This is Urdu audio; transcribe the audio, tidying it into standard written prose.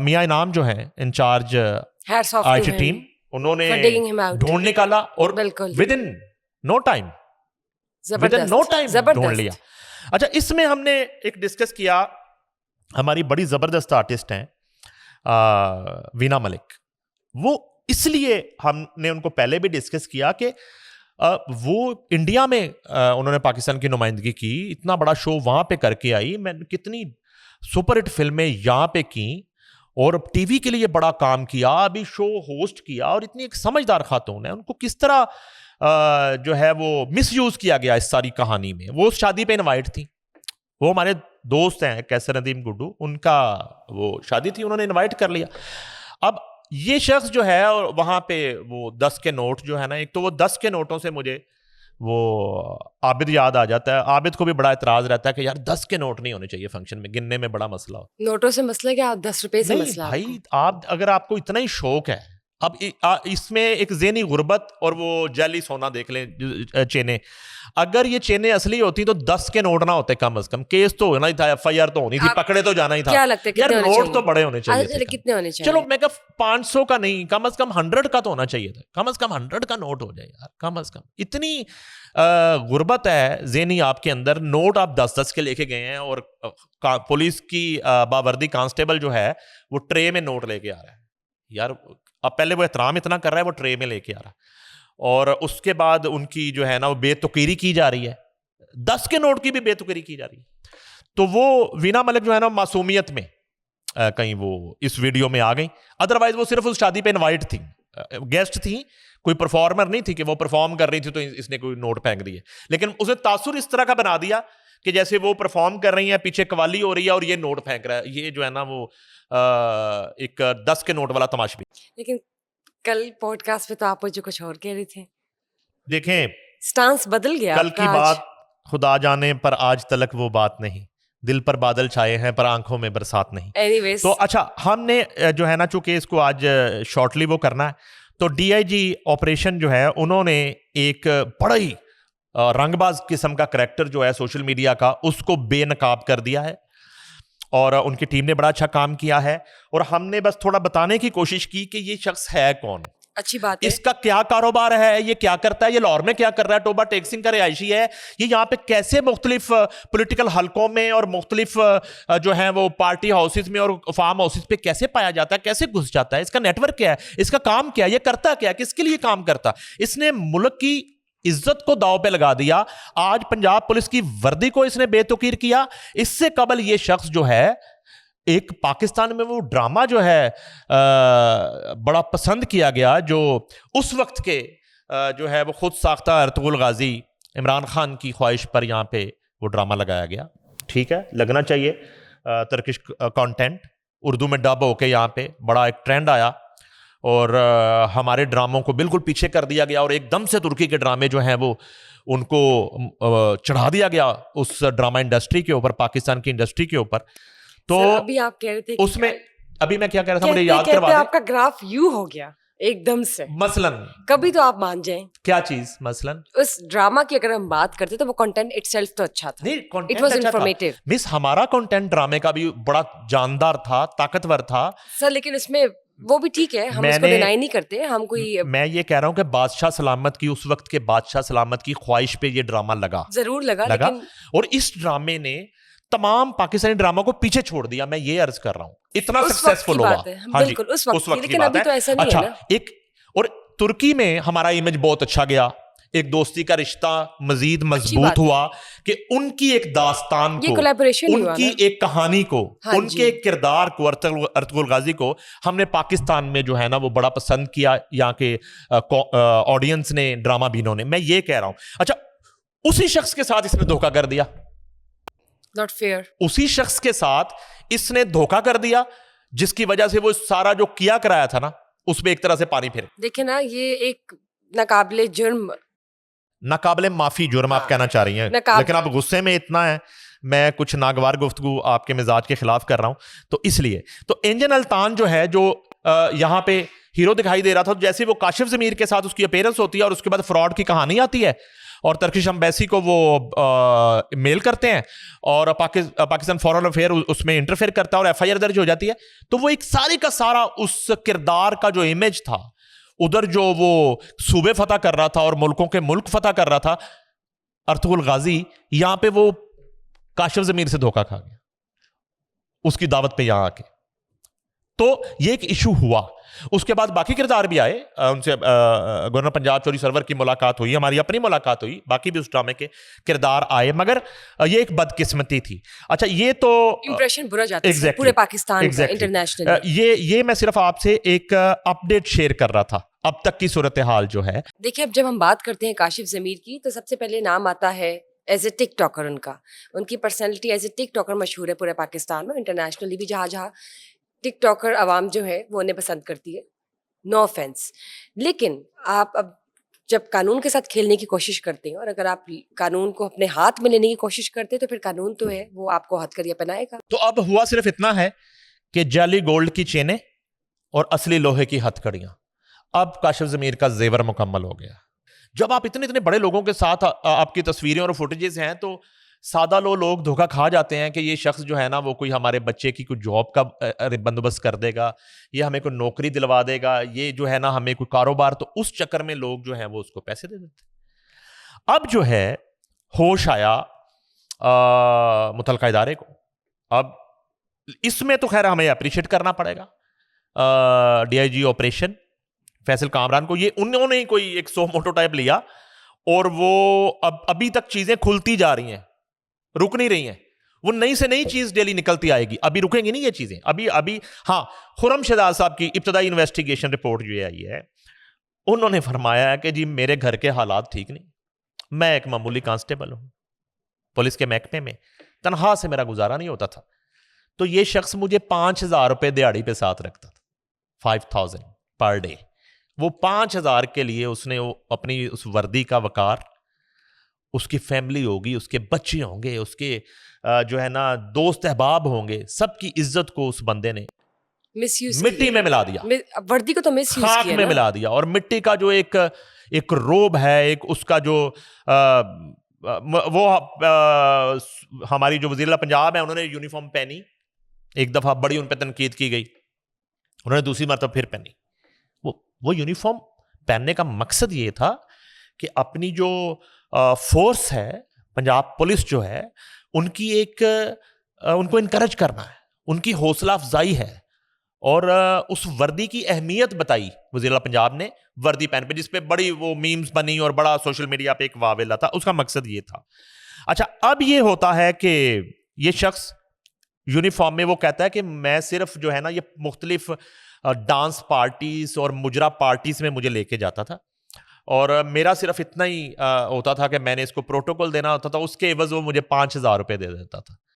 سمیہ انعام جو ہیں انچارج آئی ٹیم, انہوں نے ڈھونڈ نکالا اور ود ان نو ٹائم ڈھونڈ لیا. اچھا, اس میں ہم نے ایک ڈسکس کیا, ہماری بڑی زبردست آرٹسٹ ہیں وینا ملک, وہ اس لیے ہم نے ان کو پہلے بھی ڈسکس کیا کہ وہ انڈیا میں انہوں نے پاکستان کی نمائندگی کی, اتنا بڑا شو وہاں پہ کر کے آئی, میں کتنی سپر ہٹ فلمیں یہاں پہ کی اور ٹی وی کے لیے بڑا کام کیا, ابھی شو ہوسٹ کیا, اور اتنی ایک سمجھدار خاتون ہے, ان کو کس طرح جو ہے وہ مس یوز کیا گیا اس ساری کہانی میں. وہ اس شادی پہ انوائٹ تھی, وہ ہمارے دوست ہیں کیسر ندیم گڈو, ان کا وہ شادی تھی, انہوں نے انوائٹ کر لیا. اب یہ شخص جو ہے وہاں پہ وہ 10 کے نوٹ جو ہے نا, ایک تو وہ 10 کے نوٹوں سے مجھے وہ عابد یاد آ جاتا ہے. عابد کو بھی بڑا اعتراض رہتا ہے کہ یار 10 کے نوٹ نہیں ہونے چاہیے فنکشن میں, گننے میں بڑا مسئلہ ہو. نوٹوں سے مسئلہ کیا, 10 روپے سے مسئلہ بھائی. آپ اگر آپ کو اتنا ہی شوق ہے, اب اس میں ایک ذہنی غربت اور وہ جعلی سونا دیکھ لیں چینیں, اگر یہ چینیں اصلی ہوتی تو 10 کے نوٹ نہ ہوتے, کم از کم کیس تو ہونا ہی تھا, ایف آئی آر تو ہونی تھی, پکڑے تو جانا ہی تھا. کیا لگتا ہے یار نوٹ تو بڑے ہونے چاہیے, کتنے ہونے چاہیے؟ چلو میں کہ 500 کا نہیں, کم از کم 100 کا تو ہونا چاہیے تھا, کم از کم 100 کا نوٹ ہو جائے یار, کم از کم. اتنی غربت ہے ذہنی آپ کے اندر, نوٹ آپ 10-10 کے لے کے گئے ہیں, اور پولیس کی باوردی کانسٹیبل جو ہے وہ ٹرے میں نوٹ لے کے آ رہا ہے. یار اب پہلے وہ احترام اتنا کر رہا ہے, وہ ٹرے میں لے کے آ رہا ہے, اور اس کے بعد ان کی جو ہے نا وہ بے توقیری کی جا رہی ہے, 10 کے نوٹ کی بھی بے توقیری کی جا رہی ہے. تو وہ وینا ملک جو ہے نا معصومیت میں کہیں وہ اس ویڈیو میں آ گئی, ادروائز وہ صرف اس شادی پہ انوائٹ تھی, گیسٹ تھی, کوئی پرفارمر نہیں تھی کہ وہ پرفارم کر رہی تھی تو اس نے کوئی نوٹ پھینک دیے. لیکن اسے تاثر اس طرح کا بنا دیا کہ جیسے وہ پرفارم کر رہی ہیں, پیچھے قوالی ہو رہی ہے اور یہ نوٹ پھینک رہا ہے. یہ جو ہے نا وہ ایک 10 کے نوٹ والا تماشا بھی. لیکن کل پوڈ کاسٹ پہ تو آپ مجھے کچھ اور کہہ رہی تھے. دیکھیں سٹانس بدل گیا کل کی بات, خدا جانے پر آج تلک وہ بات نہیں, دل پر بادل چھائے ہیں پر آنکھوں میں برسات نہیں. تو اچھا, ہم نے جو ہے نا چونکہ اس کو آج شارٹلی وہ کرنا ہے, تو ڈی آئی جی آپریشن جو ہے انہوں نے ایک بڑا ہی رنگ باز قسم کا کریکٹر جو ہے سوشل میڈیا کا, اس کو بے نقاب کر دیا ہے, اور ان کی ٹیم نے بڑا اچھا کام کیا ہے. اور ہم نے بس تھوڑا بتانے کی کوشش کی کہ یہ شخص ہے کون, اچھی بات ہے, اس کا کیا کاروبار ہے, یہ کیا کرتا ہے, یہ لاہور میں کیا کر رہا ہے, ٹوبا ٹیکسنگ کا رہائشی ہے, یہ یہاں پہ کیسے مختلف پولیٹیکل حلقوں میں اور مختلف جو ہیں وہ پارٹی ہاؤسز میں اور فارم ہاؤسز پہ کیسے پایا جاتا ہے, کیسے گھس جاتا ہے, اس کا نیٹ ورک کیا ہے, اس کا کام کیا ہے, یہ کرتا کیا ہے, کس کے لیے کام کرتا. اس نے ملک کی عزت کو داؤ پہ لگا دیا. آج پنجاب پولیس کی وردی کو اس نے بے توقیر کیا. اس سے قبل یہ شخص جو ہے ایک پاکستان میں وہ ڈرامہ جو ہے بڑا پسند کیا گیا, جو اس وقت کے جو ہے وہ خود ساختہ ارطغرل غازی عمران خان کی خواہش پر یہاں پہ وہ ڈرامہ لگایا گیا. ٹھیک ہے, لگنا چاہیے ترکش کانٹینٹ, اردو میں ڈب ہو کے یہاں پہ بڑا ایک ٹرینڈ آیا, اور ہمارے ڈراموں کو بالکل پیچھے کر دیا گیا, اور ایک دم سے ترکی کے ڈرامے جو ہیں وہ ان کو چڑھا دیا گیا اس ڈرامہ انڈسٹری کے اوپر, پاکستان کی انڈسٹری کے اوپر. تو ابھی آپ کہہ رہے تھے اس میں, ابھی میں کیا کہہ رہا تھا, مجھے یاد کروا دیں. آپ کا گراف یوں ہو گیا ایک دم سے, مثلاً کبھی تو آپ مان جائیں. کیا چیز مثلاً اس ڈراما کی اگر ہم بات کرتے تو وہ کنٹینٹ اٹ سیلف تو اچھا تھا, اٹ واز انفارمیٹیو. مس ہمارا کنٹینٹ ڈرامے کا بھی بڑا جاندار تھا, طاقتور تھا سر, لیکن اس میں وہ بھی ٹھیک ہے, ہم اس کو ڈینائی نہیں کرتے, ہم کوئی, میں یہ کہہ رہا ہوں کہ بادشاہ سلامت کی, اس وقت کے بادشاہ سلامت کی خواہش پہ یہ ڈرامہ لگا, ضرور لگا, لیکن اور اس ڈرامے نے تمام پاکستانی ڈراموں کو پیچھے چھوڑ دیا. میں یہ عرض کر رہا ہوں, اتنا سکسیسفل ہوا. بالکل اس وقت, لیکن ابھی تو ایسا نہیں ہے نا. ایک اور ترکی میں ہمارا امیج بہت اچھا گیا, ایک دوستی کا رشتہ مزید مضبوط ہوا کہ ان کی ایک داستان کو, ان کی ایک کہانی کو, ان کے ایک کردار کو, ارطغرل غازی کو ہم نے پاکستان میں جو ہے نا وہ بڑا پسند کیا, یہاں کے آڈینس نے, ڈرامہ بینوں نے. میں یہ کہہ رہا ہوں. اچھا, اسی شخص کے ساتھ اس نے دھوکہ کر دیا, not fair. اسی شخص کے ساتھ اس نے دھوکہ کر دیا, جس کی وجہ سے وہ سارا جو کیا کرایا تھا نا اس پہ ایک طرح سے پانی پھر. دیکھیں نا, یہ ایک ناقابل جرم, ناقابل معافی جرم آپ کہنا چاہ رہی ہیں, لیکن آپ غصے میں اتنا ہے, میں کچھ ناگوار گفتگو آپ کے مزاج کے خلاف کر رہا ہوں تو اس لیے. تو انجن الطان جو ہے, جو یہاں پہ ہیرو دکھائی دے رہا تھا, جیسے وہ کاشف ضمیر کے ساتھ اس کی اپیرنس ہوتی ہے اور اس کے بعد فراڈ کی کہانی آتی ہے, اور ترکش امبیسی کو وہ میل کرتے ہیں اور پاکستان فارن افیئر اس میں انٹرفیئر کرتا ہے اور ایف آئی آر درج ہو جاتی ہے. تو وہ ایک سارے کا سارا اس کردار کا جو امیج تھا, ادھر جو وہ صوبے فتح کر رہا تھا اور ملکوں کے ملک فتح کر رہا تھا, ارطغرل غازی یہاں پہ وہ کاشف ضمیر سے دھوکہ کھا گیا اس کی دعوت پہ یہاں آ کے. تو یہ ایک ایشو ہوا. اس کے بعد باقی کردار بھی آئے, ان سے گورنر پنجاب چوری سرور کی ملاقات ہوئی, ہماری اپنی ملاقات ہوئی, باقی بھی اس ڈرامے کے کردار آئے, مگر یہ ایک بدقسمتی تھی. اچھا یہ تو امپریشن برا جاتا ہے پورے پاکستان کا انٹرنیشنل. یہ میں صرف آپ سے ایک اپڈیٹ شیئر کر رہا تھا اب تک کی صورتحال جو ہے. دیکھیں اب جب ہم بات کرتے ہیں کاشف ضمیر کی تو سب سے پہلے نام آتا ہے ایز اے ٹک ٹاکر. ان کی personality as a TikToker مشہور ہے پورے پاکستان میں, انٹرنیشنلی بھی جہاں جہاں ٹک ٹاکر عوام جو ہے وہ انہیں پسند کرتی ہے, نو آفینس. لیکن آپ اب جب قانون کے ساتھ کھیلنے کی کوشش کرتے ہیں اور اگر آپ قانون کو اپنے ہاتھ میں لینے کی کوشش کرتے ہیں تو پھر قانون تو ہے وہ آپ کو ہتھ کریہ پہنائے گا. تو اب ہوا صرف اتنا ہے کہ جعلی گولڈ کی چینیں اور اصلی لوہے کی ہتھ کڑیاں, اب کاشف ضمیر کا زیور مکمل ہو گیا. جب آپ اتنے بڑے لوگوں کے ساتھ آپ کی تصویریں اور فوٹیجز ہیں تو سادہ لوگ دھوکہ کھا جاتے ہیں کہ یہ شخص جو ہے نا وہ کوئی ہمارے بچے کی کوئی جاب کا بندوبست کر دے گا, یہ ہمیں کوئی نوکری دلوا دے گا, یہ جو ہے نا ہمیں کوئی کاروبار. تو اس چکر میں لوگ جو ہیں وہ اس کو پیسے دے دیتے. اب جو ہے ہوش آیا متعلقہ ادارے کو. اب اس میں تو خیر ہمیں اپریشیٹ کرنا پڑے گا D I G operation Faisal Kamran کو. یہ انہوں نے کوئی ایک سو موٹو ٹائپ لیا اور وہ ابھی تک چیزیں کھلتی جا رہی ہیں, رک نہیں رہی ہیں. وہ نئی سے نئی چیز ڈیلی نکلتی آئے گی, ابھی رکیں گی نہیں یہ چیزیں ابھی. ہاں, خرم شہزاد صاحب کی ابتدائی انویسٹیگیشن رپورٹ جو آئی ہے, انہوں نے فرمایا کہ جی میرے گھر کے حالات ٹھیک نہیں, میں ایک معمولی کانسٹیبل ہوں پولیس کے محکمے میں, تنخواہ سے میرا گزارا نہیں ہوتا تھا. تو یہ شخص مجھے 5,000 روپے دیہڑی پہ ساتھ رکھتا تھا, 5,000 پر ڈے. وہ 5,000 کے لیے اس نے اپنی اس وردی کا وقار, اس کی فیملی ہوگی, اس کے بچے ہوں گے, اس کے جو ہے نا دوست احباب ہوں گے, سب کی عزت کو اس بندے نے مٹی میں ملا دیا, وردی کو تو مس یوز خاک میں ملا دیا. اور مٹی کا جو ایک روب ہے, ایک اس کا جو وہ ہماری جو وزیر پنجاب ہے انہوں نے یونیفارم پہنی, ایک دفعہ بڑی ان پہ تنقید کی گئی, انہوں نے دوسری مرتبہ پھر پہنی. وہ یونیفارم پہننے کا مقصد یہ تھا کہ اپنی جو فورس ہے پنجاب پولیس جو ہے ان کی ان کو انکریج کرنا ہے, ان کی حوصلہ افزائی ہے. اور اس وردی کی اہمیت بتائی وزیر پنجاب نے وردی پہن پہ, جس پہ بڑی وہ میمز بنی اور بڑا سوشل میڈیا پہ ایک واویلا تھا. اس کا مقصد یہ تھا. اچھا اب یہ ہوتا ہے کہ یہ شخص یونیفارم میں وہ کہتا ہے کہ میں صرف جو ہے نا یہ مختلف ڈانس پارٹیز اور مجرا پارٹیز میں مجھے لے کے جاتا تھا اور میرا صرف اتنا ہی ہوتا تھا کہ میں نے اس کو پروٹوکول دینا ہوتا تھا, اس کے عوض وہ مجھے 5,000 روپے دے دیتا تھا.